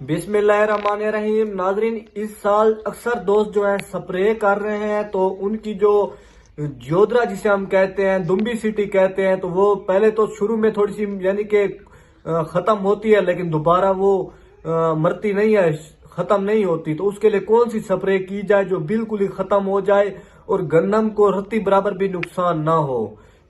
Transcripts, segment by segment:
बिस्मिल्लाहिर्रहमानिर्रहीम। नाजरीन, इस साल अक्सर दोस्त जो है स्प्रे कर रहे हैं तो उनकी जो जोधरा जिसे हम कहते हैं, दुम्बी सिटी कहते हैं, तो वो पहले तो शुरू में थोड़ी सी यानी कि खत्म होती है, लेकिन दोबारा वो मरती नहीं है, खत्म नहीं होती। तो उसके लिए कौन सी स्प्रे की जाए जो बिल्कुल ही खत्म हो जाए और गन्नम को रत्ती बराबर भी नुकसान ना हो।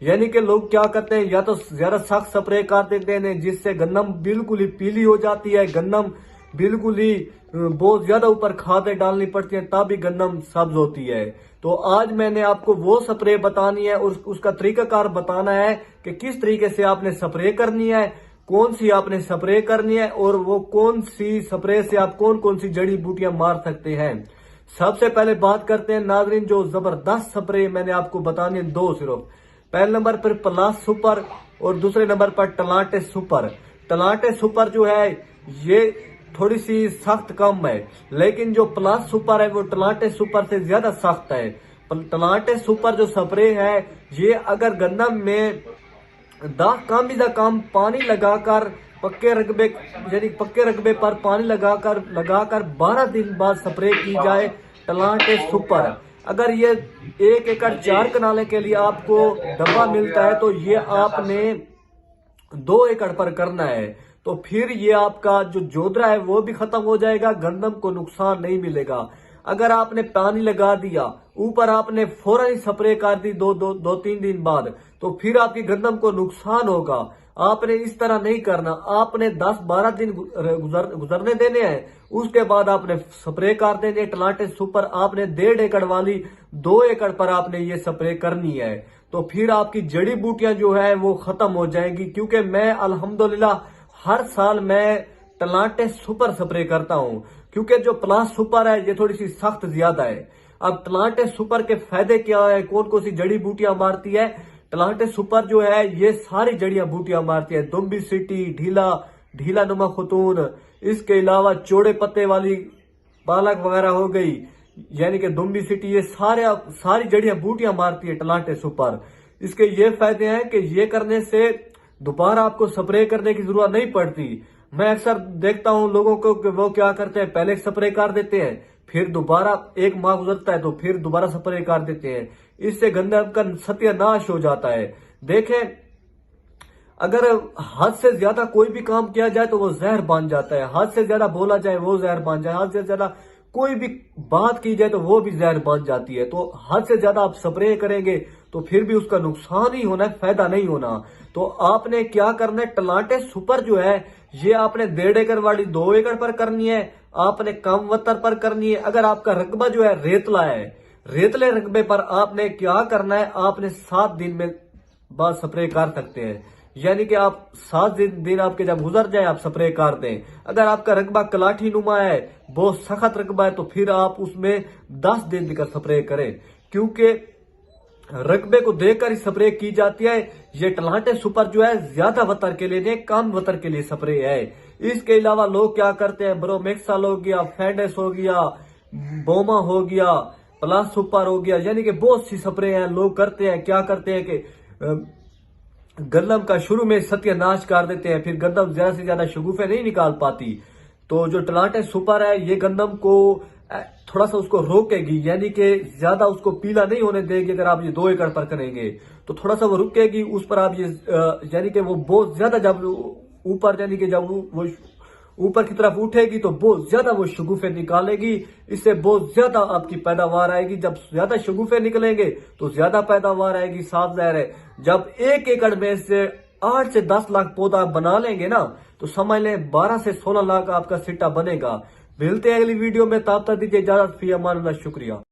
यानी कि लोग क्या करते हैं, या तो ज्यादा सख्त स्प्रे कर देते हैं जिससे गन्नम बिल्कुल ही पीली हो जाती है, गन्नम बिल्कुल ही बहुत ज्यादा ऊपर खादें डालनी पड़ती है तभी गन्नम सब्ज होती है। तो आज मैंने आपको वो स्प्रे बतानी है और उसका तरीकाकार बताना है कि किस तरीके से आपने स्प्रे करनी है, कौन सी आपने स्प्रे करनी है और वो कौन सी स्प्रे से आप कौन कौन सी जड़ी बूटियां मार सकते हैं। सबसे पहले बात करते हैं नाजरीन, जो जबरदस्त स्प्रे मैंने आपको बतानी है दो सिर्फ। पहले नंबर पर प्लस सुपर और दूसरे नंबर पर टलाटे सुपर। टलाटे सुपर जो है ये थोड़ी सी सख्त कम है, लेकिन जो प्लस सुपर है वो टलाटे सुपर से ज्यादा सख्त है। टलाटे सुपर जो स्प्रे है ये अगर गन्नम में कम पानी लगाकर पक्के रकबे पर पानी लगाकर 12 दिन बाद स्प्रे की जाए टलाटे सुपर। अगर ये 1 एकड़ 4 कनाले के लिए आपको डब्बा मिलता है तो ये आपने 2 एकड़ पर करना है, तो फिर ये आपका जो जोधरा है वो भी खत्म हो जाएगा, गंदम को नुकसान नहीं मिलेगा। अगर आपने पानी लगा दिया, ऊपर आपने फौरन ही स्प्रे कर दी 2-3 दिन बाद, तो फिर आपकी गंदम को नुकसान होगा। आपने इस तरह नहीं करना, आपने 10-12 दिन गुजरने देने हैं, उसके बाद आपने स्प्रे कर देने। टलाटे सुपर आपने 1.5 एकड़ वाली 2 एकड़ पर आपने ये स्प्रे करनी है, तो फिर आपकी जड़ी बूटियां जो है वो खत्म हो जाएंगी। क्योंकि मैं अल्हम्दुलिल्लाह हर साल मैं टलाटे सुपर स्प्रे करता हूं, क्योंकि जो प्लस सुपर है ये थोड़ी सी सख्त ज्यादा है। अब टलाटे सुपर के फायदे क्या है, कौन कौन सी जड़ी बूटियां मारती है। टलाटे सुपर जो है ये सारी जड़ियां बूटियां मारती है, दुम्बी सिटी, ढीला नुमा खतून, इसके अलावा चौड़े पत्ते वाली पालक वगैरह हो गई, यानी कि दुम्बी सिटी, ये सारी जड़ियां बूटियां मारती है टलाटे सुपर। इसके ये फायदे हैं कि ये करने से दोबारा आपको स्प्रे करने की जरूरत नहीं पड़ती। मैं अक्सर देखता हूं लोगों को कि वो क्या करते हैं, पहले स्प्रे कर देते हैं, फिर दोबारा 1 माह गुजरता है तो फिर दोबारा स्प्रे कर देते हैं। इससे गंदम का सत्यानाश हो जाता है। देखें, अगर हद से ज्यादा कोई भी काम किया जाए तो वो जहर बन जाता है, हद से ज्यादा बोला जाए वो जहर बन जाए, हद से ज्यादा कोई भी बात की जाए तो वो भी जहर बन जाती है। तो हद से ज्यादा आप स्प्रे करेंगे तो फिर भी उसका नुकसान ही होना है, फायदा नहीं होना। तो आपने क्या करना है, टलाटे सुपर जो है ये आपने 1.5 एकड़ वाली 2 एकड़ पर करनी है, आपने कम वतर पर करनी है। अगर आपका रकबा जो है रेतला है, रेतले रकबे पर आपने क्या करना है, आपने 7 दिन में बाद स्प्रे कर सकते हैं। यानी कि आप 7 दिन आपके जब गुजर जाए आप स्प्रे कर दें। अगर आपका रकबा कलाठी नुमा है, बहुत सख्त रकबा है, तो फिर आप उसमें 10 दिन का स्प्रे करें, क्योंकि रकबे को देखकर ही स्प्रे की जाती है। ये टलाटे सुपर जो है ज्यादा वतर के लिए नहीं, कम वतर के लिए स्प्रे है। इसके अलावा लोग क्या करते हैं, ब्रोमेक्साल हो गया, फेंडेस हो गया, बोमा हो गया, प्लस सुपर हो गया, यानी कि बहुत सी स्प्रे हैं लोग करते हैं। क्या करते हैं कि गंदम का शुरू में सत्यानाश कर देते हैं, फिर गंदम ज्यादा से ज्यादा शगुफे नहीं निकाल पाती। तो जो टलाटे सुपर है ये गंदम को थोड़ा सा उसको रोकेगी, यानी कि ज्यादा उसको पीला नहीं होने देगी। अगर आप ये 2 एकड़ पर करेंगे तो थोड़ा सा वो रुकेगी, उस पर आप ये यानी कि वो बहुत ज्यादा जब ऊपर, यानी कि जब वो ऊपर की तरफ उठेगी तो बहुत ज्यादा वो शगुफे निकालेगी, इससे बहुत ज्यादा आपकी पैदावार आएगी। जब ज्यादा शगुफे निकलेंगे तो ज्यादा पैदावार आएगी, साफ जाहिर है। जब 1 एकड़ में से 8 से 10 लाख पौधा बना लेंगे ना, तो समझ लें 12 से 16 लाख आपका सिट्टा बनेगा। मिलते हैं अगली वीडियो में, तब तक दीजिए इजाजत, फी अमान अल्लाह, शुक्रिया।